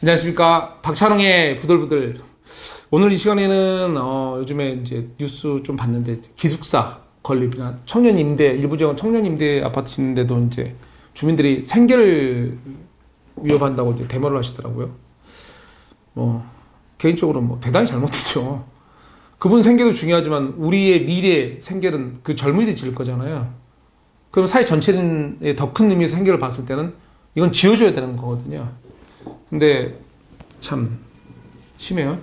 안녕하십니까. 박찬웅의 부들부들. 오늘 이 시간에는 요즘에 이제 뉴스 좀 봤는데 기숙사 건립이나 청년 임대, 일부 지역은 청년 임대 아파트 짓는데도 이제 주민들이 생계를 위협한다고 이제 데모를 하시더라고요. 개인적으로 대단히 잘못했죠. 그분 생계도 중요하지만 우리의 미래 생계는 그 젊은이들이 지을 거잖아요. 그럼 사회 전체의 더 큰 의미에서 생계를 봤을 때는 이건 지어줘야 되는 거거든요. 근데 참 심해요.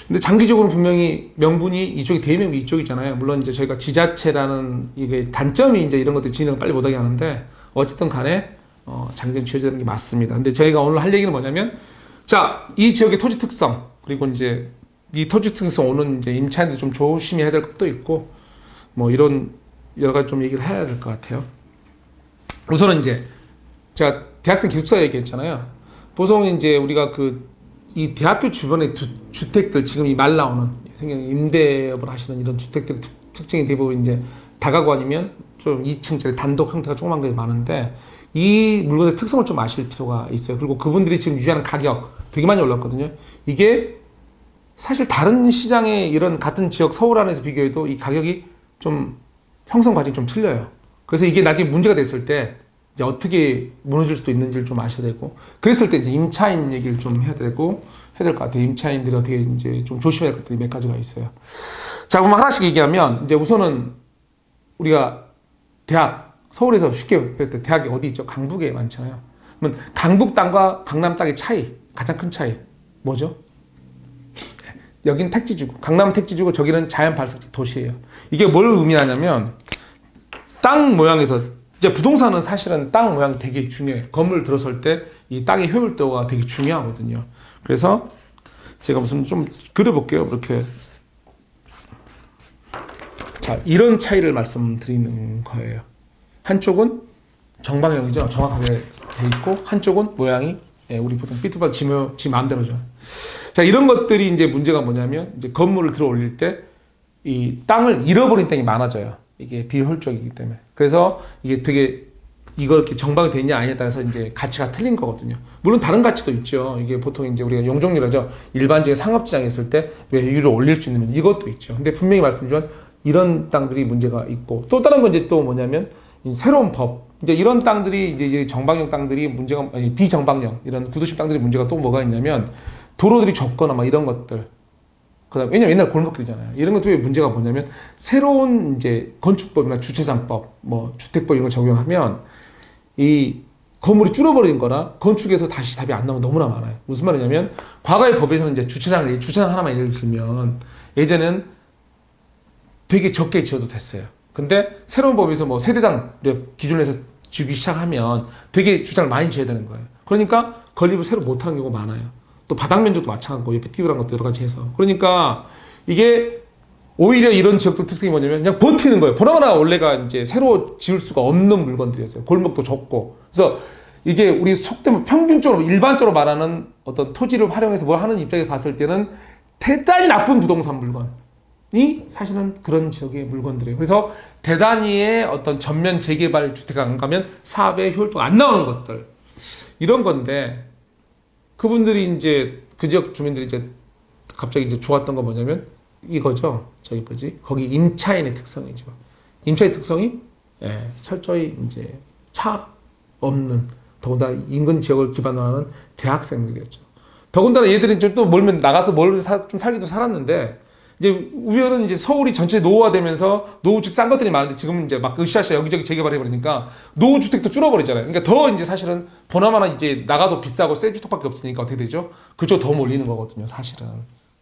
근데 장기적으로 분명히 명분이 이쪽이 대명이 이쪽이잖아요. 물론 이제 저희가 지자체라는 이게 단점이 이제 이런 것들 진행을 빨리 못하게 하는데 어쨌든 간에 장기적으로 지어져야 되는 게 맞습니다. 근데 저희가 오늘 할 얘기는 뭐냐면 자, 이 지역의 토지 특성 그리고 이제 이 토지 특성 오는 이제 임차인들 좀 조심해야 될 것도 있고 이런 여러 가지 좀 얘기를 해야 될 것 같아요. 우선은 이제 제가 대학생 기숙사 얘기했잖아요. 보통 이제 우리가 이 대학교 주변의 주택들 지금 이 말 나오는 임대업을 하시는 이런 주택들의 특징이 대부분 이제 다가구 아니면 좀 2층짜리 단독 형태가 조그만 게 많은데 이 물건의 특성을 좀 아실 필요가 있어요. 그리고 그분들이 지금 유지하는 가격 되게 많이 올랐거든요. 이게 사실 다른 시장의 이런 같은 지역 서울 안에서 비교해도 이 가격이 좀 형성 과정이 좀 틀려요. 그래서 이게 나중에 문제가 됐을 때 이제 어떻게 무너질 수도 있는지를 좀 아셔야 되고, 그랬을 때 이제 임차인 얘기를 좀 해야 될 것 같아요. 임차인들이 어떻게 이제 좀 조심해야 될 것들이 몇 가지가 있어요. 자, 그럼 하나씩 얘기하면, 이제 우선은 우리가 서울에서 쉽게 했을 때 대학이 어디 있죠? 강북에 많잖아요. 그러면 강북 땅과 강남 땅의 차이, 가장 큰 차이, 뭐죠? 여기는 택지주고, 강남은 택지주고, 저기는 자연 발석지 도시예요. 이게 뭘 의미하냐면, 땅 모양에서 이제 부동산은 사실은 땅 모양이 되게 중요해요. 건물 들어설 때 이 땅의 효율도가 되게 중요하거든요. 그래서 제가 무슨 좀 그려볼게요. 이렇게. 자, 이런 차이를 말씀드리는 거예요. 한쪽은 정방형이죠. 정확하게 돼 있고, 한쪽은 모양이 우리 보통 삐뚤어져 지 마음대로죠. 자, 이런 것들이 이제 문제가 뭐냐면, 이제 건물을 들어 올릴 때 이 땅을 잃어버린 땅이 많아져요. 이게 비효율적이기 때문에. 그래서 이게 되게 이걸 이렇게 정박이 되냐 아니냐에 따라서 이제 가치가 틀린 거거든요. 물론 다른 가치도 있죠. 이게 보통 이제 우리가 용적률이라죠. 일반적인 상업지장에 있을 때 외유를 올릴 수 있는 이것도 있죠. 근데 분명히 말씀드리면 이런 땅들이 문제가 있고, 또 다른 건 이제 또 뭐냐면 새로운 법. 이제 이런 땅들이 이제 정방형 땅들이 문제가 아니 비정방형 이런 구도심 땅들이 문제가 또 뭐가 있냐면 도로들이 좁거나 이런 것들. 그다음 왜냐면 옛날 골목길이잖아요. 이런 것도 왜 문제가 뭐냐면 새로운 이제 건축법이나 주차장법, 주택법 이런 걸 적용하면 이 건물이 줄어버린 거나 건축에서 다시 답이 안 나오면 너무나 많아요. 무슨 말이냐면 과거의 법에서는 이제 주차장 하나만 예를 들면 예전엔 되게 적게 지어도 됐어요. 근데 새로운 법에서 세대당 기준으로 해서 지기 시작하면 되게 주차장을 많이 지어야 되는 거예요. 그러니까 건립을 새로 못하는 경우가 많아요. 또 바닥 면적도 마찬가지고 옆에 띄우란 것도 여러 가지 해서. 그러니까 이게 오히려 이런 지역들 특성이 뭐냐면 그냥 버티는 거예요. 보나마나 원래가 이제 새로 지을 수가 없는 물건들이었어요. 골목도 좁고. 그래서 이게 우리 속되면 평균적으로 일반적으로 말하는 어떤 토지를 활용해서 뭘 하는 입장에 봤을 때는 대단히 나쁜 부동산 물건이 사실은 그런 지역의 물건들이에요. 그래서 대단히의 어떤 전면 재개발 주택가 안 가면 사업의 효율도가 안 나오는 것들. 이런 건데 그분들이 이제 그 지역 주민들이 이제 갑자기 이제 좋았던 건 뭐냐면 이거죠. 거기 임차인의 특성이죠. 임차인 특성이 철저히 이제 차 없는 더군다나 인근 지역을 기반으로 하는 대학생들이었죠. 더군다나 얘들은 또 멀면 나가서 좀 살기도 살았는데 이제 우연은 이제 서울이 전체 노후화되면서 노후주택 싼 것들이 많은데 지금 이제 막 으쌰으쌰 여기저기 재개발해버리니까 노후주택도 줄어버리잖아요. 그러니까 더 이제 사실은 보나마나 이제 나가도 비싸고 새 주택밖에 없으니까 어떻게 되죠? 그쪽 더 몰리는 거거든요, 사실은.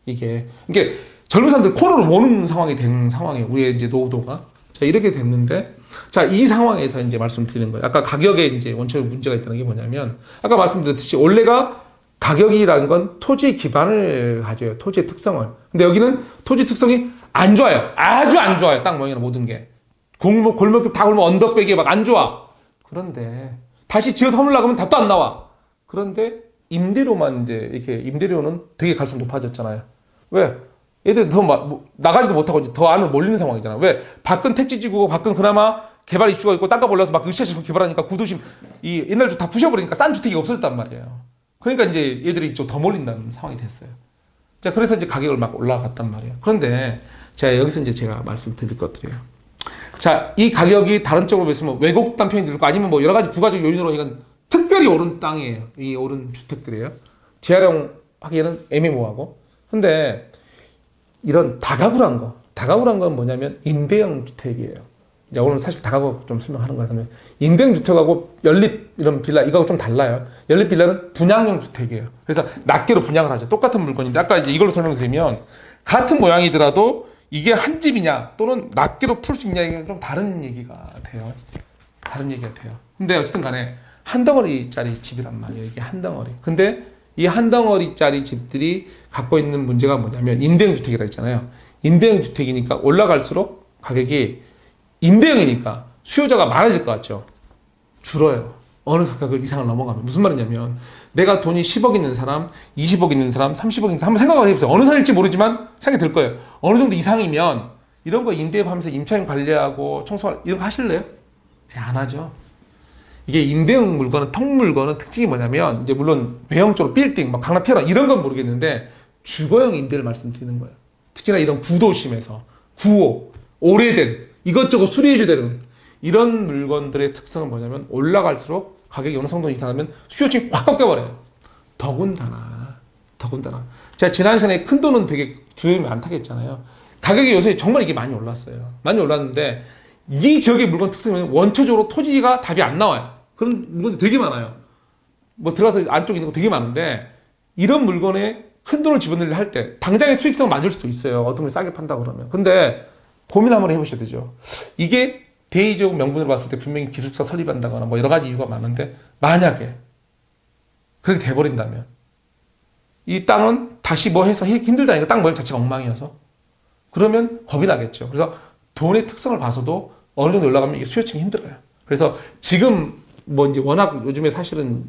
이게. 그러니까 젊은 사람들 코너로 모는 상황이 된 상황이에요. 우리의 이제 노후도가. 자, 이렇게 됐는데. 자, 이 상황에서 이제 말씀드리는 거예요. 아까 가격에 이제 원천적 문제가 있다는 게 뭐냐면 아까 말씀드렸듯이 원래가 가격이라는 건 토지 기반을 가져요. 토지의 특성을. 근데 여기는 토지 특성이 안 좋아요. 아주 안 좋아요. 땅 모양이나 모든 게. 골목길 다 골목 언덕배기에 막 안 좋아. 그런데 다시 지어서 허물려고 하면 답도 안 나와. 그런데 임대료만 이제 이렇게 임대료는 되게 갈수록 높아졌잖아요. 왜? 얘들 더 나가지도 못하고 이제 더 안으로 몰리는 상황이잖아요. 왜? 밖은 택지지구고 밖은 그나마 개발 입주가 있고 땅값 올라서 막 으쌰으쌰 개발하니까 구도심 이 옛날 다 부셔버리니까 싼 주택이 없어졌단 말이에요. 그러니까 이제 얘들이 좀 더 몰린다는 상황이 됐어요. 자, 그래서 이제 가격을 막 올라갔단 말이에요. 그런데 제가 여기서 이제 제가 말씀드릴 것들이에요. 자, 이 가격이 다른 쪽으로 보시면 왜곡 단편이 들고 아니면 뭐 여러 가지 부가적 요인으로 이건 특별히 오른 땅이에요. 이 오른 주택들이에요. 재활용하기에는 애매모호하고. 근데 이런 다가구란 건 뭐냐면 임대형 주택이에요. 이제 오늘 사실 다가구 좀 설명하는 거야. 그러면 임대형 주택하고 연립 이런 빌라 이거하고 좀 달라요. 연립 빌라는 분양형 주택이에요. 그래서 낱개로 분양을 하죠. 똑같은 물건인데 아까 이제 이걸로 설명드리면 같은 모양이더라도 이게 한 집이냐 또는 낱개로 풀 수 있냐 이게 좀 다른 얘기가 돼요. 다른 얘기가 돼요. 근데 어쨌든 간에 한 덩어리짜리 집이란 말이에요. 이게 한 덩어리. 근데 이 한 덩어리짜리 집들이 갖고 있는 문제가 뭐냐면 임대형 주택이라 했잖아요. 임대형 주택이니까 올라갈수록 가격이 임대형이니까 수요자가 많아질 것 같죠. 줄어요. 어느 가격 이상을 넘어가면. 무슨 말이냐면 내가 돈이 10억 있는 사람, 20억 있는 사람, 30억 있는 사람 한번 생각을 해보세요. 어느 선일지 모르지만 생각이 들 거예요. 어느 정도 이상이면 이런 거 임대하면서 임차인 관리하고 청소하고 이런 거 하실래요? 네, 안 하죠. 이게 임대형 물건은 평물건은 특징이 뭐냐면 이제 물론 외형적으로 빌딩, 막 강남 피어나 이런 건 모르겠는데 주거형 임대를 말씀드리는 거예요. 특히나 이런 구도심에서 구호, 오래된 이것저것 수리해줘야 되는 이런 물건들의 특성은 뭐냐면 올라갈수록 가격이 어느 정도 이상하면 수요층이 확 꺾여버려요. 더군다나 제가 지난 시간에 큰 돈은 되게 두려움이 안 타겠잖아요. 가격이 요새 정말 이게 많이 올랐어요. 많이 올랐는데 이 지역의 물건 특성은 원초적으로 토지가 답이 안 나와요. 그런 물건이 되게 많아요. 뭐 들어가서 안쪽에 있는 거 되게 많은데 이런 물건에 큰 돈을 집어넣으려 할 때 당장의 수익성은 맞을 수도 있어요. 어떤 걸 싸게 판다 그러면. 근데 고민 한번 해보셔야 되죠. 이게 대의적 명분으로 봤을 때 분명히 기숙사 설립한다거나 뭐 여러 가지 이유가 많은데 만약에 그렇게 돼버린다면 이 땅은 다시 뭐 해서 힘들다니까 땅 모양 자체가 엉망이어서 그러면 겁이 나겠죠. 그래서 돈의 특성을 봐서도 어느 정도 올라가면 이게 수요층이 힘들어요. 그래서 지금 뭐 이제 워낙 요즘에 사실은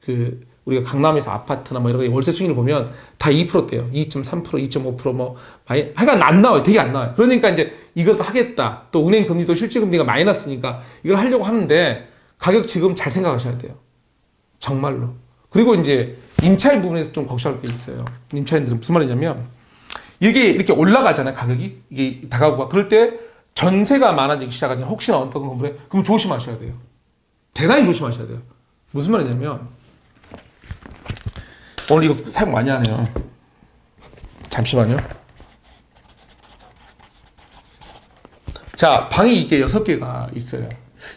그 우리가 강남에서 아파트나 뭐 여러 가지 월세 수익률 보면 다 2%대요. 2.3%, 2.5% 하여간 안 나와요. 되게 안 나와요. 그러니까 이제 이것도 하겠다. 또 은행 금리도 실질 금리가 마이너스니까 이걸 하려고 하는데 가격 지금 잘 생각하셔야 돼요. 정말로. 그리고 이제 임차인 부분에서 좀 걱정할 게 있어요. 임차인들은 무슨 말이냐면 이게 이렇게 올라가잖아요. 가격이 이게 다가오고 그럴 때 전세가 많아지기 시작하면 혹시나 어떤 건물에 그럼 조심하셔야 돼요. 대단히 조심하셔야 돼요. 무슨 말이냐면 오늘 이거 사용 많이 하네요. 잠시만요. 자, 방이 이게 6개가 있어요.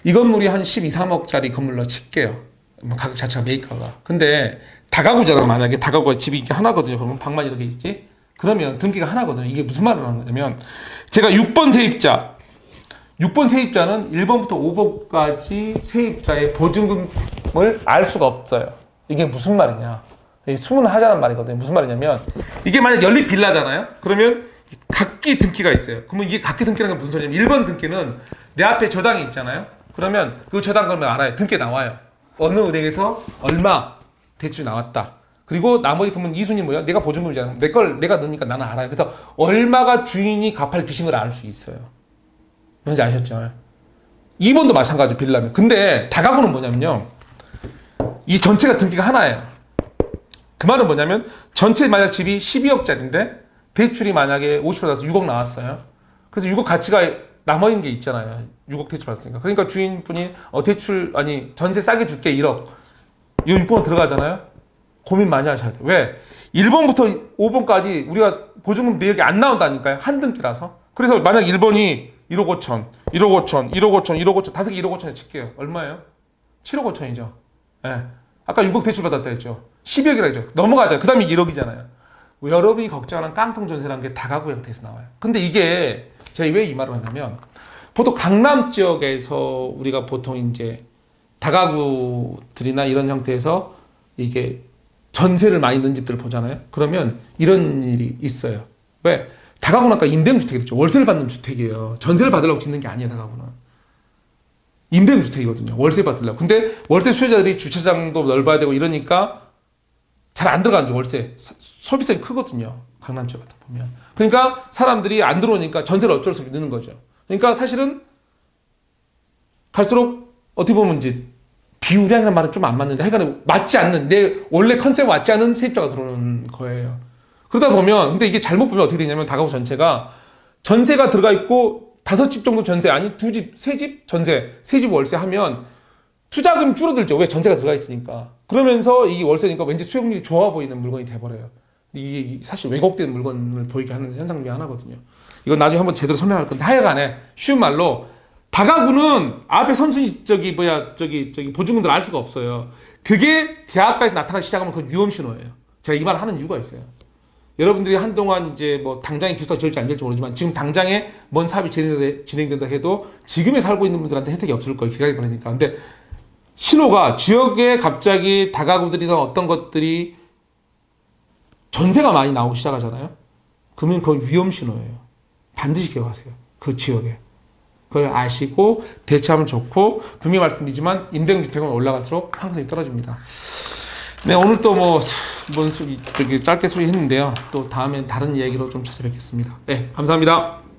이 건물이 한 12, 3억짜리 건물로 칠게요. 가격 자체가 매입가가. 근데 다가구잖아요. 만약에 다가구가 집이 이렇게 하나거든요. 그러면 방만 이렇게 있지? 그러면 등기가 하나거든요. 이게 무슨 말을 하는 거냐면 제가 6번 세입자는 1번부터 5번까지 세입자의 보증금을 알 수가 없어요. 이게 무슨 말이냐? 수문하자는 말이거든요. 무슨 말이냐면 이게 만약 연립 빌라잖아요. 그러면 각기 등기가 있어요. 그러면 이게 각기 등기라는 건 무슨 소리냐면 1번 등기는 내 앞에 저당이 있잖아요. 그러면 그 저당 그러면 알아요. 등기에 나와요. 어느 은행에서 얼마 대출이 나왔다. 그리고 나머지 그러면 2순위 뭐야? 내가 보증금이잖아. 내 걸 내가 넣으니까 나는 알아요. 그래서 얼마가 주인이 갚을 빚인 걸 알 수 있어요. 뭔지 아셨죠? 2번도 마찬가지로 빌라면. 근데 다가구는 뭐냐면요. 이 전체가 등기가 하나예요. 그 말은 뭐냐면 전체 만약 집이 12억짜리인데 대출이 만약에 50% 나와서 6억 나왔어요. 그래서 6억 가치가 남아있는 게 있잖아요. 6억 대출 받았으니까. 그러니까 주인분이 전세 싸게 줄게 1억. 이 6번으로 들어가잖아요. 고민 많이 하셔야 돼요. 왜? 1번부터 5번까지 우리가 보증금 내역이 안 나온다니까요. 한 등기라서. 그래서 만약 1번이 1억 5천, 1억 5천, 1억 5천, 1억 5천, 다섯 개 1억 5천에 칠게요. 얼마예요? 7억 5천이죠. 예. 네. 아까 6억 대출 받았다 했죠. 12억이라 했죠. 넘어가죠. 그 다음에 1억이잖아요. 여러분이 걱정하는 깡통 전세라는 게 다가구 형태에서 나와요. 근데 이게 제가 왜 이 말을 하냐면 보통 강남 지역에서 우리가 보통 이제 다가구들이나 이런 형태에서 이게 전세를 많이 넣는 집들을 보잖아요. 그러면 이런 일이 있어요. 왜? 다가구는 아까 임대주택이죠. 월세를 받는 주택이에요. 전세를 받으려고 짓는 게 아니에요. 다가구는. 임대주택이거든요. 월세 받으려고. 근데 월세 수요자들이 주차장도 넓어야 되고 이러니까 잘 안 들어가죠. 월세. 소비성이 크거든요. 강남 지역 같은 보면. 그러니까 사람들이 안 들어오니까 전세를 어쩔 수 없이 넣는 거죠. 그러니까 사실은 갈수록 어떻게 보면 이제 비우량이라는 말은 좀 안 맞는데 하여간 맞지 않는 내 원래 컨셉에 맞지 않은 세입자가 들어오는 거예요. 그러다 보면 근데 이게 잘못 보면 어떻게 되냐면 다가구 전체가 전세가 들어가 있고 5집 정도 전세 아니 2집, 3집 전세, 3집 월세 하면 투자금이 줄어들죠. 왜? 전세가 들어가 있으니까. 그러면서 이게 월세니까 왠지 수익률이 좋아 보이는 물건이 돼버려요. 이게 사실 왜곡된 물건을 보이게 하는 현상 중에 하나거든요. 이건 나중에 한번 제대로 설명할 건데 하여간에 쉬운 말로 다가구는 앞에 선순위 보증금들 알 수가 없어요. 그게 대학가에서 나타나기 시작하면 그건 위험 신호예요. 제가 이 말을 하는 이유가 있어요. 여러분들이 한동안 이제 뭐 당장에 기숙사 지을지 안 지을지 모르지만 지금 당장에 뭔 사업이 진행된다 해도 지금에 살고 있는 분들한테 혜택이 없을 거예요. 기간이 걸리니까. 근데 신호가 지역에 갑자기 다가구들이나 어떤 것들이 전세가 많이 나오기 시작하잖아요. 그러면 그건 위험 신호예요. 반드시 기억하세요. 그 지역에. 그걸 아시고 대처하면 좋고 분명히 말씀드리지만 임대주택은 올라갈수록 항상 떨어집니다. 네, 오늘 또 저기 짧게 소개했는데요. 또 다음엔 다른 이야기로 좀 찾아뵙겠습니다. 네, 감사합니다.